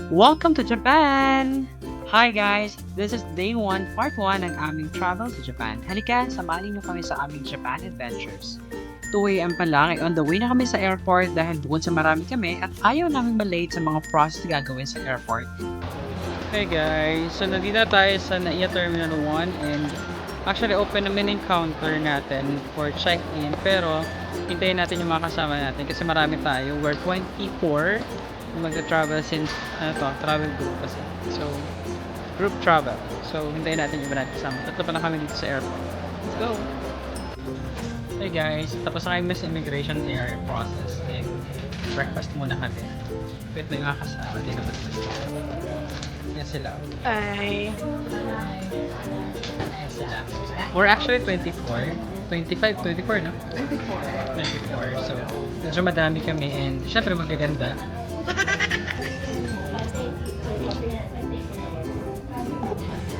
Welcome to Japan! Hi guys! This is day 1, part 1 ng aming travel to Japan. Halika, samahan niyo kami sa aming Japan Adventures. 2 AM pa lang ay on the way na kami sa airport dahil bukod sa marami kami at ayaw namin malate sa mga process na gagawin sa airport. Hey guys! So nandito na tayo sa NAIA Terminal 1 and actually open naman yung counter natin for check-in pero hintayin natin yung mga kasama natin kasi marami tayo. We're 24 magta-travel since travel group kasi. So, group travel. So, hintayin natin yung iba natin kasama. Tatlo pa na kami dito sa airport. Let's go! Hey guys, tapos na kami sa immigration area process. And breakfast muna kami. Wait na yung mga kasama. Yan sila. Hi. Yan sila. We're actually 24. 25, 24, no? 24. So, medyo madami kami and syempre magaganda.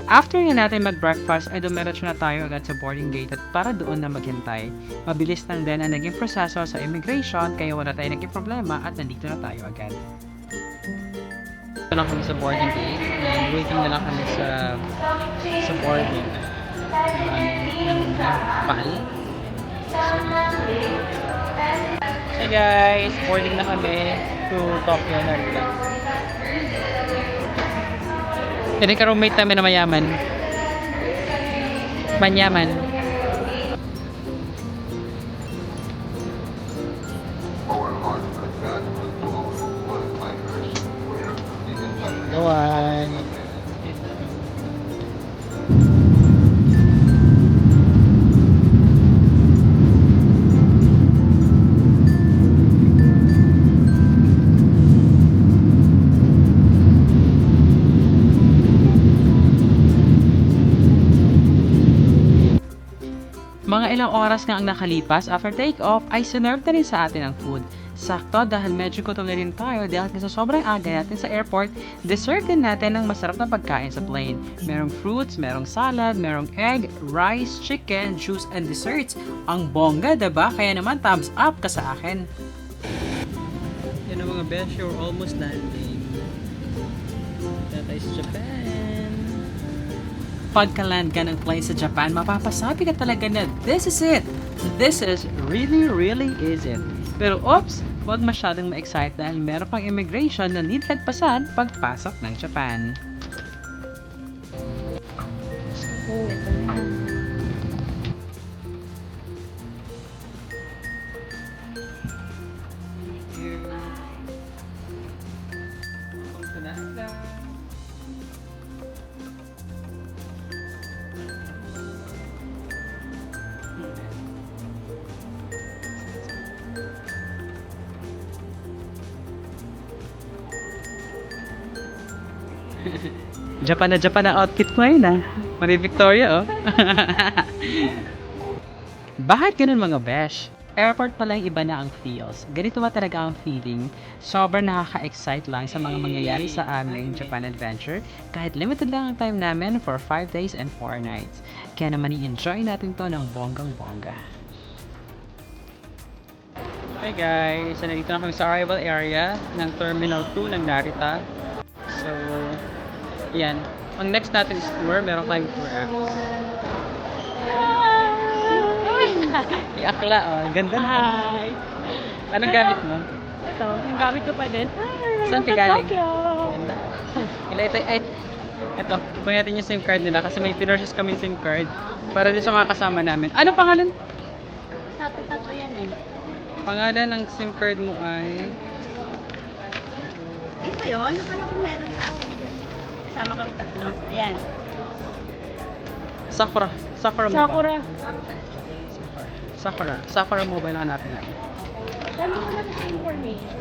After nga natin mag-breakfast ay dumiretso na tayo agad sa boarding gate at para doon na maghintay. Mabilis lang din ang naging proseso sa immigration kaya wala tayong naging problema at nandito na tayo agad. Ito lang kami sa boarding gate and waiting na lang kami sa boarding. Pal. Hey guys! Boarding na kami to Tokyo na rin. Yan yung ka-roommate namin na mayaman. Manyaman. Gawan. Mga ilang oras nga ang nakalipas after take-off ay sinerve na rin sa atin ang food. Sakto dahil medyo gutom na rin tayo dahil sa sobrang aga natin sa airport, deserve din natin ng masarap na pagkain sa plane. Merong fruits, merong salad, merong egg, rice, chicken, juice, and desserts. Ang bongga, diba? Kaya naman thumbs up ka sa akin. Yan ang mga besh, you're almost landing. That is Japan. Pagka-land ka ng plane sa Japan, mapapasabi ka talaga na this is it! This is really is it. Pero oops, huwag masyadong ma-excite dahil meron pang immigration na need lagpasan pagpasok ng Japan. Japan na outfit ko ngayon ah. Marie Victoria oh. Bakit ganun mga besh? Airport pala yung iba na ang feels. Ganito ba talaga ang feeling? Sobrang nakaka-excite lang sa mga mangyayari sa aming Japan Adventure kahit limited lang ang time namin for 5 days and 4 nights. Kaya naman i-enjoy natin to ng bonggang-bongga. Hey guys! So, nandito na kami sa arrival area ng Terminal 2 ng Narita. So, yan. Ang next natin is tour. Meron tayong tour app. Akla, oh. Ganda na. Hi. Anong gamit mo? Ito, yung gamit ko pa din. Saan ka galing? Tokyo. Ito, kunin natin yung SIM card nila kasi may pinurchase kami SIM card para din sa mga kasama namin. Anong pangalan? Tato yan eh. Pangalan ng SIM card mo ay... Ito yun, nakala ko meron ako. Kasama kami tatlo. Ayan. Sakura. Sakura mo Sakura. Sakura mobile na natin natin. Dami ko na sa information.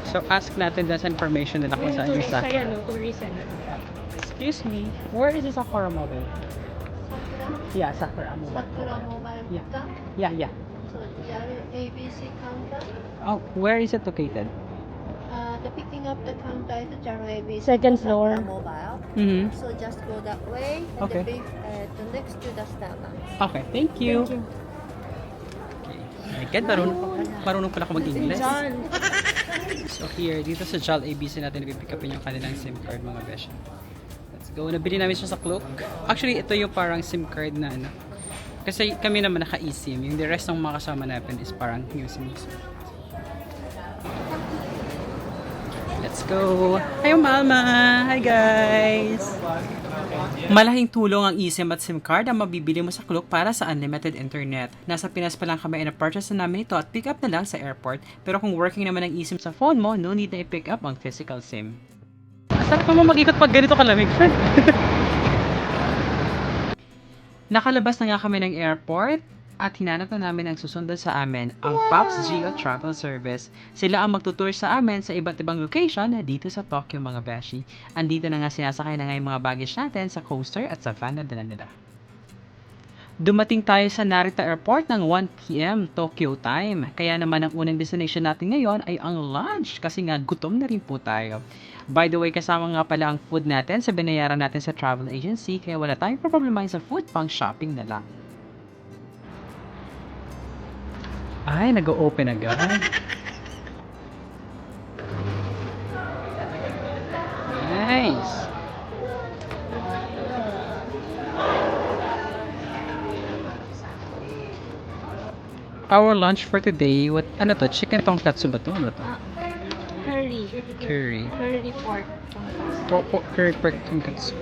So, ask natin dyan sa information nila kung saan yung Sakura. Kaya no, tourism. Excuse me, where is the Sakura mobile? Yeah, Sakura mobile. Sakura Mobile Yeah. Counter. Yeah. So, ABC counter. Oh, where is it located? The picking up the counter is Jaro ABC. Second floor. Sakura Mobile. Mm-hmm. So just go that way. And Okay. the next to the Starbucks. Okay, thank you. Thank you. Okay. Ay, ganda ron. marunong pala ako mag-English. John. So here, dito sa JAL ABC natin pipick upin yung kanilang SIM card mga beshi. Let's go. Nabili namin siya sa Klook. Actually, ito yung parang SIM card na ano. Kasi kami naman naka-eSIM. Yung the rest ng mga kasama natin is parang new SIM. Let's go! Hi, Mama! Hi, guys! Malaking tulong ang eSIM at SIM card ang mabibili mo sa Klook para sa unlimited internet. Nasa Pinas pa lang kami na-purchase na namin ito at pick up na lang sa airport. Pero kung working naman ang eSIM sa phone mo, no need na i-pick up ang physical SIM. Sarap naman mag-ikot pag ganito kalamig, friend. Nakalabas na nga kami ng airport at hinanap na namin ang susunod sa amin, ang Pops Geo Travel Service. Sila ang magtutour sa amin sa iba't ibang location dito sa Tokyo mga beshi. Andito na nga sinasakay na nga yung mga baggage natin sa coaster at sa van na dala nila. Dumating tayo sa Narita Airport ng 1 PM Tokyo time. Kaya naman ang unang destination natin ngayon ay ang lunch kasi nga gutom na rin po tayo. By the way, kasama nga pala ang food natin sa binayaran natin sa travel agency kaya wala tayong problemahin sa food, pang shopping na lang. Ay, nag-open agad. Nice. Our lunch for today, ano to? Chicken tonkatsu ba to? Ano to? Curry. Curry. Curry pork. Curry pork tonkatsu.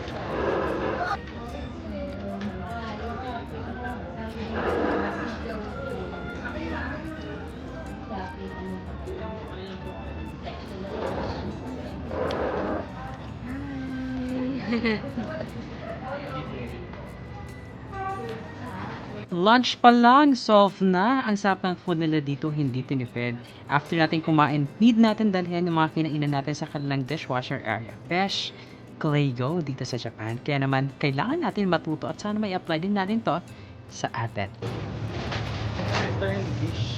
Lunch pa lang, solve na. Ang sarap ng food nila dito, hindi tinipid. After natin kumain, need natin dalhin yung mga kinainan natin sa kanilang dishwasher area. Besh, Claygo dito sa Japan. Kaya naman, kailangan natin matuto at sana may apply din natin to sa atin. Return dish.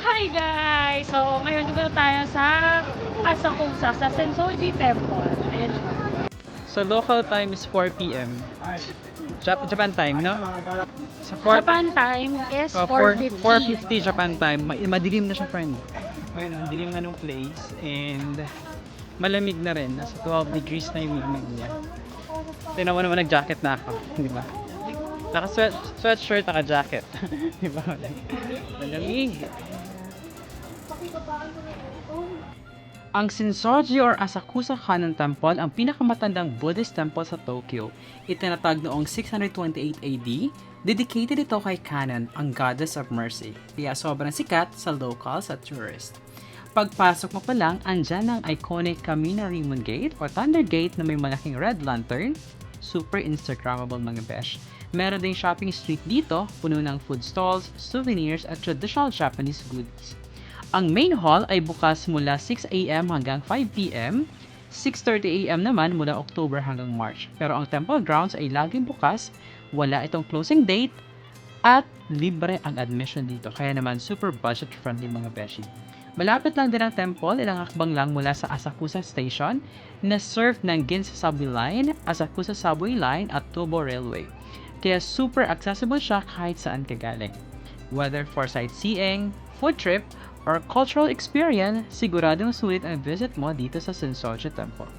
Hi guys! So, ngayon dito tayo sa Asakusa, sa Sensoji Temple. Ayan. So, local time is 4 PM. Japan time, no? Sa 4, Japan time is 4:50 4:50. Japan time. Madilim na siya, friend. Ayun, ang dilim na nung place. And malamig na rin. Nasa 12 degrees na yung limig niya. Tignan mo naman, nag-jacket na ako. Di ba? Naka-sweatshirt, naka-jacket. Di ba? Malamig. Ang Sensoji or Asakusa Kannon Temple ang pinakamatandang Buddhist temple sa Tokyo. Itinatag noong 628 AD. Dedicated ito kay Kannon, ang goddess of mercy. Kaya sobrang sikat sa locals at tourists. Pagpasok mo pa lang, andyan ang iconic Kaminari-mon Gate o Thunder Gate na may malaking red lantern. Super Instagrammable mga besh. Meron ding shopping street dito, puno ng food stalls, souvenirs at traditional Japanese goodies. Ang main hall ay bukas mula 6 AM hanggang 5 PM, 6:30 AM naman mula October hanggang March. Pero ang temple grounds ay laging bukas, wala itong closing date, at libre ang admission dito. Kaya naman super budget friendly mga beshi. Malapit lang din ang temple, ilang hakbang lang mula sa Asakusa Station na serve ng Ginza Subway Line, Asakusa Subway Line at Tobo Railway. Kaya super accessible siya kahit saan ka galing. Whether for sightseeing, food trip, or cultural experience, siguradong sulit ang visit mo dito sa Sensoji Temple.